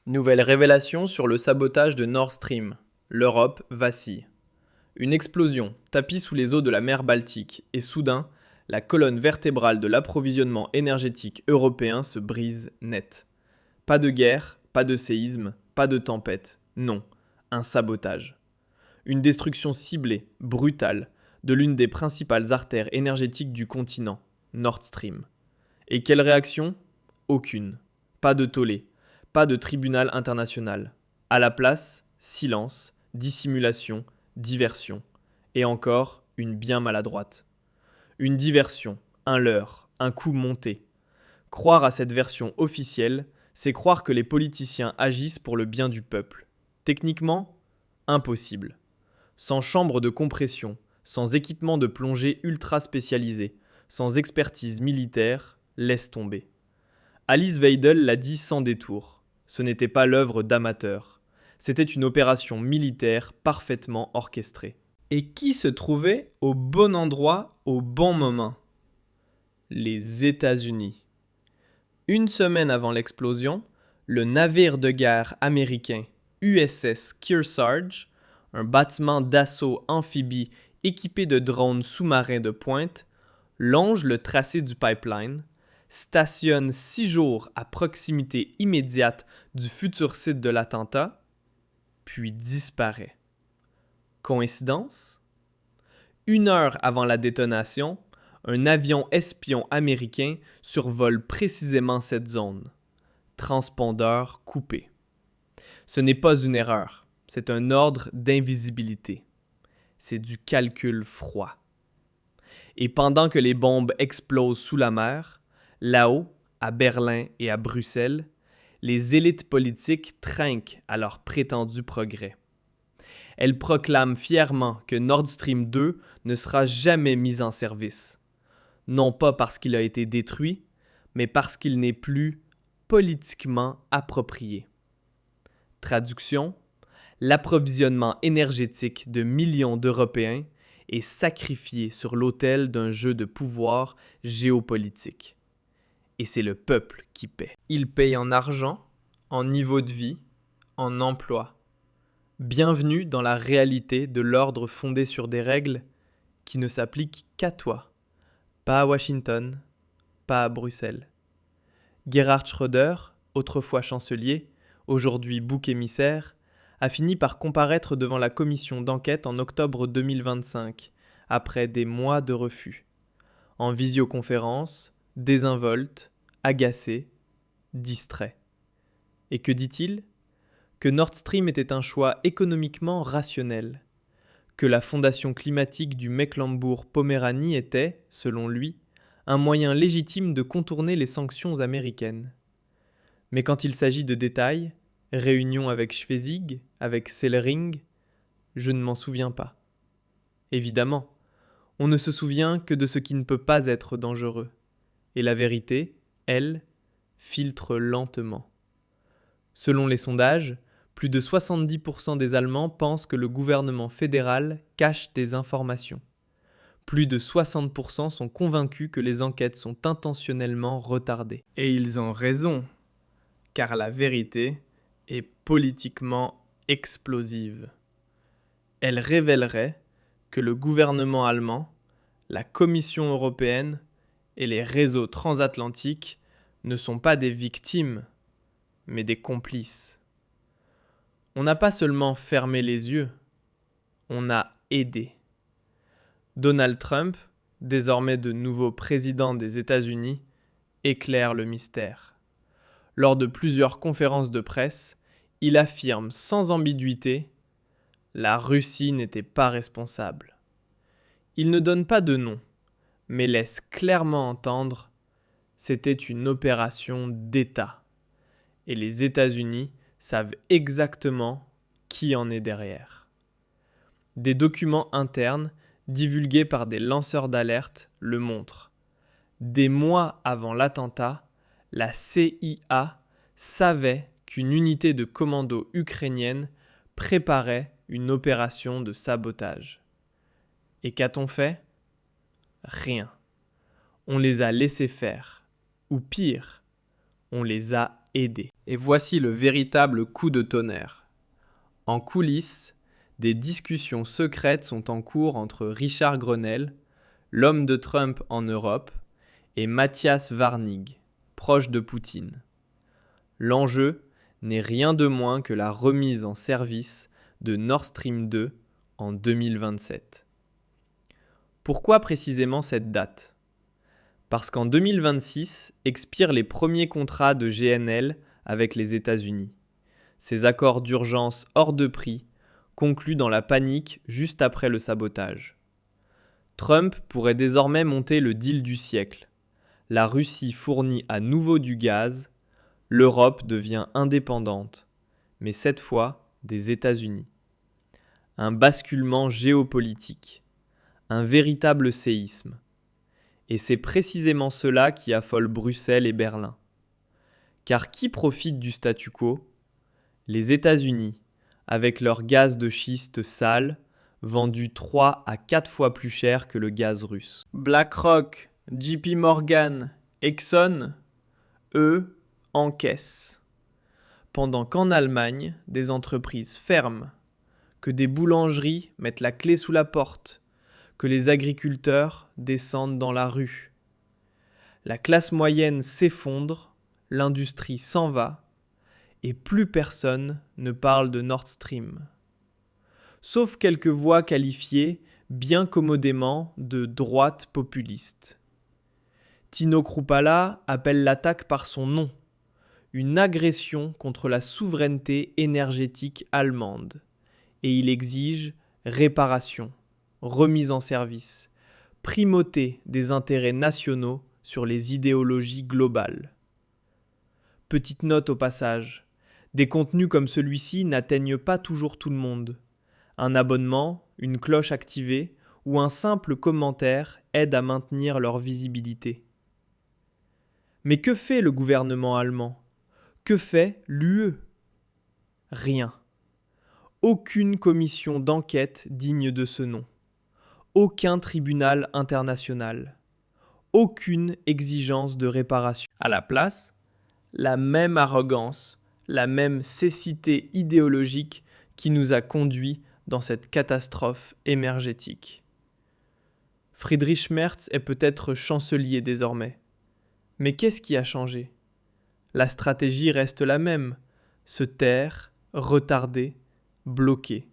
Nouvelle révélation sur le sabotage de Nord Stream. L'Europe vacille. Une explosion tapis sous les eaux de la mer Baltique et soudain, la colonne vertébrale de l'approvisionnement énergétique européen se brise net. Pas de guerre, pas de séisme, pas de tempête. Non, un sabotage. Une destruction ciblée, brutale, de l'une des principales artères énergétiques du continent, Nord Stream. Et quelle réaction ? Aucune. Pas de tollé. Pas de tribunal international. À la place, silence, dissimulation, diversion. Et encore, une bien maladroite. Une diversion, un leurre, un coup monté. Croire à cette version officielle, c'est croire que les politiciens agissent pour le bien du peuple. Techniquement, impossible. Sans chambre de compression, sans équipement de plongée ultra spécialisé, sans expertise militaire, laisse tomber. Alice Weidel l'a dit sans détour. Ce n'était pas l'œuvre d'amateurs. C'était une opération militaire parfaitement orchestrée. Et qui se trouvait au bon endroit au bon moment ? Les États-Unis. Une semaine avant l'explosion, le navire de guerre américain USS Kearsarge, un bâtiment d'assaut amphibie équipé de drones sous-marins de pointe, longe le tracé du pipeline, stationne 6 jours à proximité immédiate du futur site de l'attentat, puis disparaît. Coïncidence ? 1 heure avant la détonation, un avion espion américain survole précisément cette zone. Transpondeur coupé. Ce n'est pas une erreur, c'est un ordre d'invisibilité. C'est du calcul froid. Et pendant que les bombes explosent sous la mer, là-haut, à Berlin et à Bruxelles, les élites politiques trinquent à leur prétendu progrès. Elles proclament fièrement que Nord Stream 2 ne sera jamais mis en service. Non pas parce qu'il a été détruit, mais parce qu'il n'est plus politiquement approprié. Traduction : l'approvisionnement énergétique de millions d'Européens est sacrifié sur l'autel d'un jeu de pouvoir géopolitique. Et c'est le peuple qui paie. Il paye en argent, en niveau de vie, en emploi. Bienvenue dans la réalité de l'ordre fondé sur des règles qui ne s'appliquent qu'à toi, pas à Washington, pas à Bruxelles. Gerhard Schröder, autrefois chancelier, aujourd'hui bouc émissaire, a fini par comparaître devant la commission d'enquête en octobre 2025, après des mois de refus. En visioconférence, désinvolte, agacé, distrait. Et que dit-il ? Que Nord Stream était un choix économiquement rationnel, que la fondation climatique du Mecklembourg-Poméranie était, selon lui, un moyen légitime de contourner les sanctions américaines. Mais quand il s'agit de détails, réunion avec Schwesig, avec Sellering, je ne m'en souviens pas. Évidemment, on ne se souvient que de ce qui ne peut pas être dangereux. Et la vérité, elle, filtre lentement. Selon les sondages, plus de 70% des Allemands pensent que le gouvernement fédéral cache des informations. Plus de 60% sont convaincus que les enquêtes sont intentionnellement retardées. Et ils ont raison, car la vérité est politiquement explosive. Elle révélerait que le gouvernement allemand, la Commission européenne et les réseaux transatlantiques ne sont pas des victimes, mais des complices. On n'a pas seulement fermé les yeux, on a aidé. Donald Trump, désormais de nouveau président des États-Unis, éclaire le mystère. Lors de plusieurs conférences de presse, il affirme sans ambiguïté « La Russie n'était pas responsable ». Il ne donne pas de nom, mais laisse clairement entendre « C'était une opération d'État ». Et les États-Unis savent exactement qui en est derrière. Des documents internes divulgués par des lanceurs d'alerte le montrent. Des mois avant l'attentat, la CIA savait qu'une unité de commando ukrainienne préparait une opération de sabotage. Et qu'a-t-on fait ? Rien. On les a laissés faire. Ou pire, on les a aider. Et voici le véritable coup de tonnerre. En coulisses, des discussions secrètes sont en cours entre Richard Grenell, l'homme de Trump en Europe, et Matthias Warnig, proche de Poutine. L'enjeu n'est rien de moins que la remise en service de Nord Stream 2 en 2027. Pourquoi précisément cette date ? Parce qu'en 2026 expirent les premiers contrats de GNL avec les États-Unis. Ces accords d'urgence hors de prix, conclus dans la panique juste après le sabotage. Trump pourrait désormais monter le deal du siècle. La Russie fournit à nouveau du gaz, l'Europe devient indépendante, mais cette fois des États-Unis. Un basculement géopolitique, un véritable séisme. Et c'est précisément cela qui affole Bruxelles et Berlin. Car qui profite du statu quo ? Les États-Unis, avec leur gaz de schiste sale, vendu 3 à 4 fois plus cher que le gaz russe. BlackRock, JP Morgan, Exxon, eux, encaissent. Pendant qu'en Allemagne, des entreprises ferment, que des boulangeries mettent la clé sous la porte, que les agriculteurs descendent dans la rue. La classe moyenne s'effondre, l'industrie s'en va, et plus personne ne parle de Nord Stream. Sauf quelques voix qualifiées bien commodément de droite populiste. Tino Kruppala appelle l'attaque par son nom, une agression contre la souveraineté énergétique allemande, et il exige réparation, remise en service, primauté des intérêts nationaux sur les idéologies globales. Petite note au passage, des contenus comme celui-ci n'atteignent pas toujours tout le monde. Un abonnement, une cloche activée ou un simple commentaire aident à maintenir leur visibilité. Mais que fait le gouvernement allemand ? Que fait l'UE ? Rien. Aucune commission d'enquête digne de ce nom. Aucun tribunal international. Aucune exigence de réparation. À la place, la même arrogance, la même cécité idéologique qui nous a conduits dans cette catastrophe énergétique. Friedrich Merz est peut-être chancelier désormais. Mais qu'est-ce qui a changé ? La stratégie reste la même, se taire, retarder, bloquer.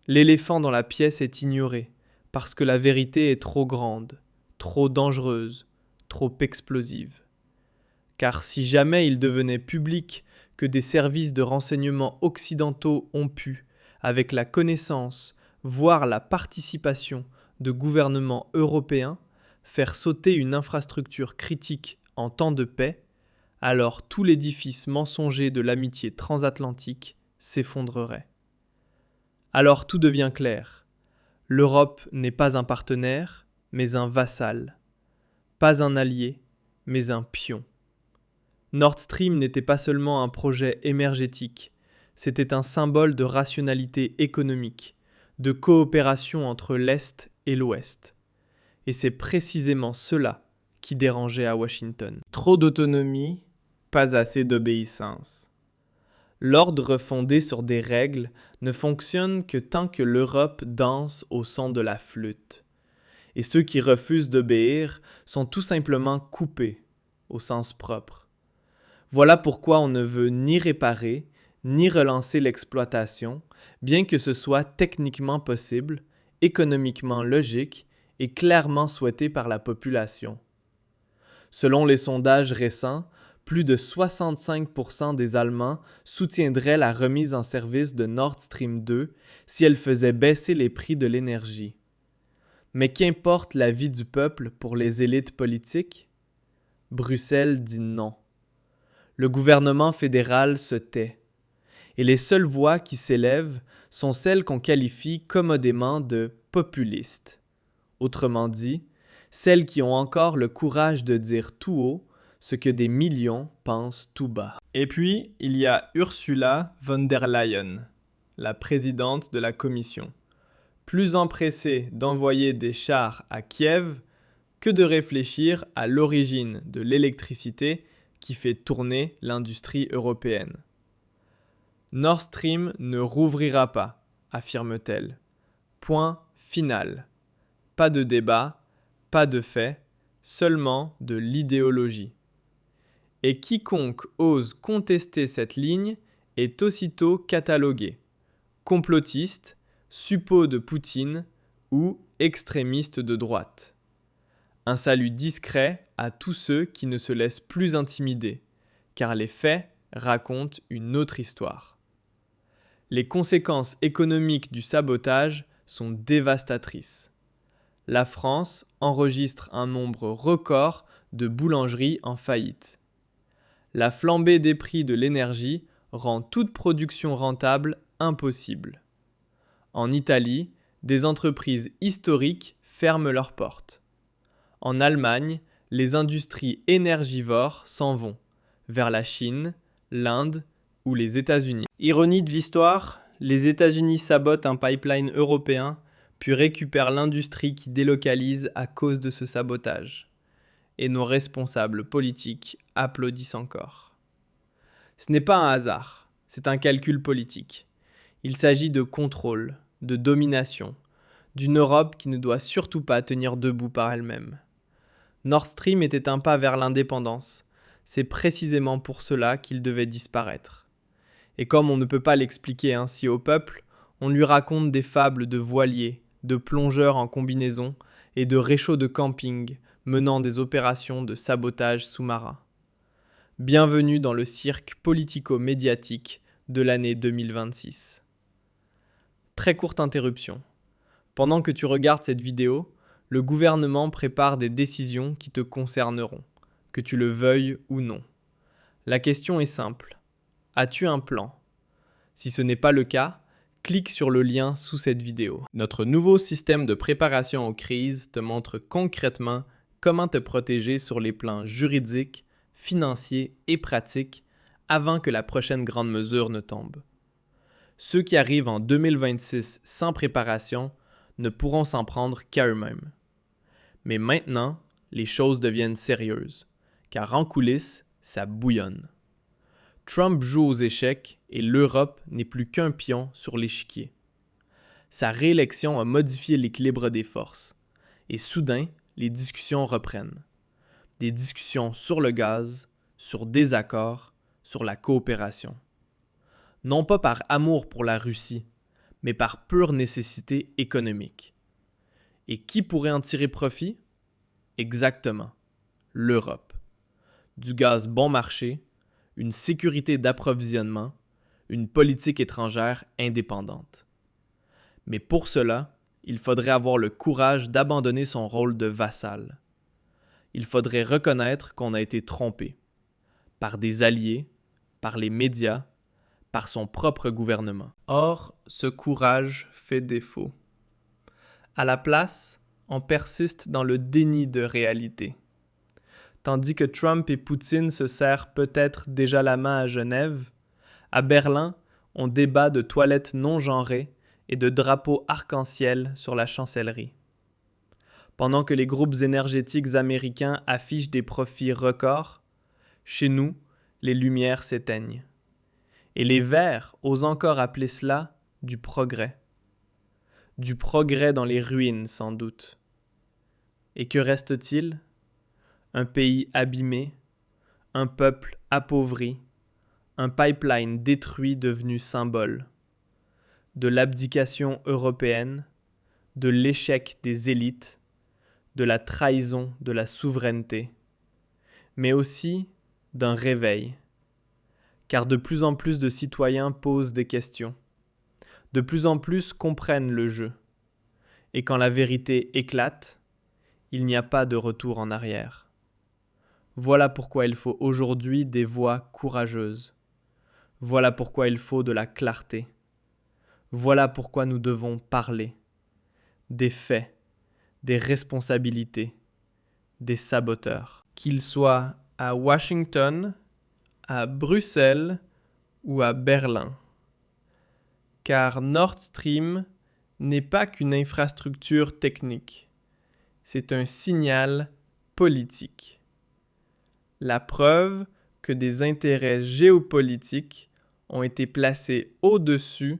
L'éléphant dans la pièce est ignoré, parce que la vérité est trop grande, trop dangereuse, trop explosive. Car si jamais il devenait public que des services de renseignement occidentaux ont pu, avec la connaissance, voire la participation de gouvernements européens, faire sauter une infrastructure critique en temps de paix, alors tout l'édifice mensonger de l'amitié transatlantique s'effondrerait. Alors tout devient clair. L'Europe n'est pas un partenaire, mais un vassal. Pas un allié, mais un pion. Nord Stream n'était pas seulement un projet énergétique, c'était un symbole de rationalité économique, de coopération entre l'Est et l'Ouest. Et c'est précisément cela qui dérangeait à Washington. Trop d'autonomie, pas assez d'obéissance. L'ordre fondé sur des règles ne fonctionne que tant que l'Europe danse au son de la flûte. Et ceux qui refusent d'obéir sont tout simplement coupés, au sens propre. Voilà pourquoi on ne veut ni réparer, ni relancer l'exploitation, bien que ce soit techniquement possible, économiquement logique et clairement souhaité par la population. Selon les sondages récents, plus de 65% des Allemands soutiendraient la remise en service de Nord Stream 2 si elle faisait baisser les prix de l'énergie. Mais qu'importe l'avis du peuple pour les élites politiques ? Bruxelles dit non. Le gouvernement fédéral se tait. Et les seules voix qui s'élèvent sont celles qu'on qualifie commodément de populistes. Autrement dit, celles qui ont encore le courage de dire tout haut ce que des millions pensent tout bas. Et puis, il y a Ursula von der Leyen, la présidente de la Commission, plus empressée d'envoyer des chars à Kiev que de réfléchir à l'origine de l'électricité qui fait tourner l'industrie européenne. Nord Stream ne rouvrira pas, affirme-t-elle. Point final. Pas de débat, pas de fait, seulement de l'idéologie. Et quiconque ose contester cette ligne est aussitôt catalogué complotiste, suppôt de Poutine ou extrémiste de droite. Un salut discret à tous ceux qui ne se laissent plus intimider, car les faits racontent une autre histoire. Les conséquences économiques du sabotage sont dévastatrices. La France enregistre un nombre record de boulangeries en faillite. La flambée des prix de l'énergie rend toute production rentable impossible. En Italie, des entreprises historiques ferment leurs portes. En Allemagne, les industries énergivores s'en vont vers la Chine, l'Inde ou les États-Unis. Ironie de l'histoire, les États-Unis sabotent un pipeline européen, puis récupèrent l'industrie qui délocalise à cause de ce sabotage. Et nos responsables politiques applaudissent encore. Ce n'est pas un hasard, c'est un calcul politique. Il s'agit de contrôle, de domination, d'une Europe qui ne doit surtout pas tenir debout par elle-même. Nord Stream était un pas vers l'indépendance. C'est précisément pour cela qu'il devait disparaître. Et comme on ne peut pas l'expliquer ainsi au peuple, on lui raconte des fables de voiliers, de plongeurs en combinaison et de réchauds de camping menant des opérations de sabotage sous-marin. Bienvenue dans le cirque politico-médiatique de l'année 2026. Très courte interruption. Pendant que tu regardes cette vidéo, le gouvernement prépare des décisions qui te concerneront, que tu le veuilles ou non. La question est simple. As-tu un plan ? Si ce n'est pas le cas, clique sur le lien sous cette vidéo. Notre nouveau système de préparation aux crises te montre concrètement comment te protéger sur les plans juridiques, financiers et pratiques avant que la prochaine grande mesure ne tombe. Ceux qui arrivent en 2026 sans préparation ne pourront s'en prendre qu'à eux-mêmes. Mais maintenant, les choses deviennent sérieuses, car en coulisses, ça bouillonne. Trump joue aux échecs et l'Europe n'est plus qu'un pion sur l'échiquier. Sa réélection a modifié l'équilibre des forces, et soudain, les discussions reprennent. Des discussions sur le gaz, sur des accords, sur la coopération. Non pas par amour pour la Russie, mais par pure nécessité économique. Et qui pourrait en tirer profit ? Exactement, l'Europe. Du gaz bon marché, une sécurité d'approvisionnement, une politique étrangère indépendante. Mais pour cela, il faudrait avoir le courage d'abandonner son rôle de vassal. Il faudrait reconnaître qu'on a été trompé, par des alliés, par les médias, par son propre gouvernement. Or, ce courage fait défaut. À la place, on persiste dans le déni de réalité. Tandis que Trump et Poutine se serrent peut-être déjà la main à Genève, à Berlin, on débat de toilettes non genrées et de drapeaux arc-en-ciel sur la chancellerie. Pendant que les groupes énergétiques américains affichent des profits records, chez nous, les lumières s'éteignent. Et les Verts osent encore appeler cela du progrès. Du progrès dans les ruines, sans doute. Et que reste-t-il ? Un pays abîmé, un peuple appauvri, un pipeline détruit devenu symbole. De l'abdication européenne, de l'échec des élites, de la trahison de la souveraineté, mais aussi d'un réveil. Car de plus en plus de citoyens posent des questions. De plus en plus comprennent le jeu. Et quand la vérité éclate, il n'y a pas de retour en arrière. Voilà pourquoi il faut aujourd'hui des voix courageuses. Voilà pourquoi il faut de la clarté. Voilà pourquoi nous devons parler. Des faits, des responsabilités, des saboteurs. Qu'ils soient à Washington, à Bruxelles ou à Berlin. Car Nord Stream n'est pas qu'une infrastructure technique, c'est un signal politique. La preuve que des intérêts géopolitiques ont été placés au-dessus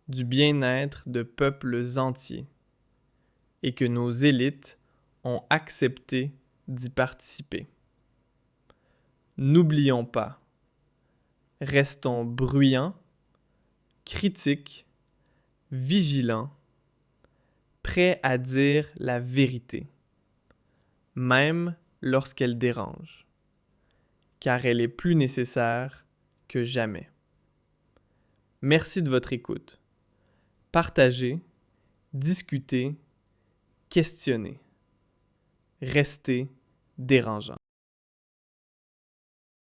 du bien-être de peuples entiers et que nos élites ont accepté d'y participer. N'oublions pas, restons bruyants, critiques, vigilants, prêts à dire la vérité, même lorsqu'elle dérange, car elle est plus nécessaire que jamais. Merci de votre écoute. Partagez, discutez, questionnez. Restez dérangeant.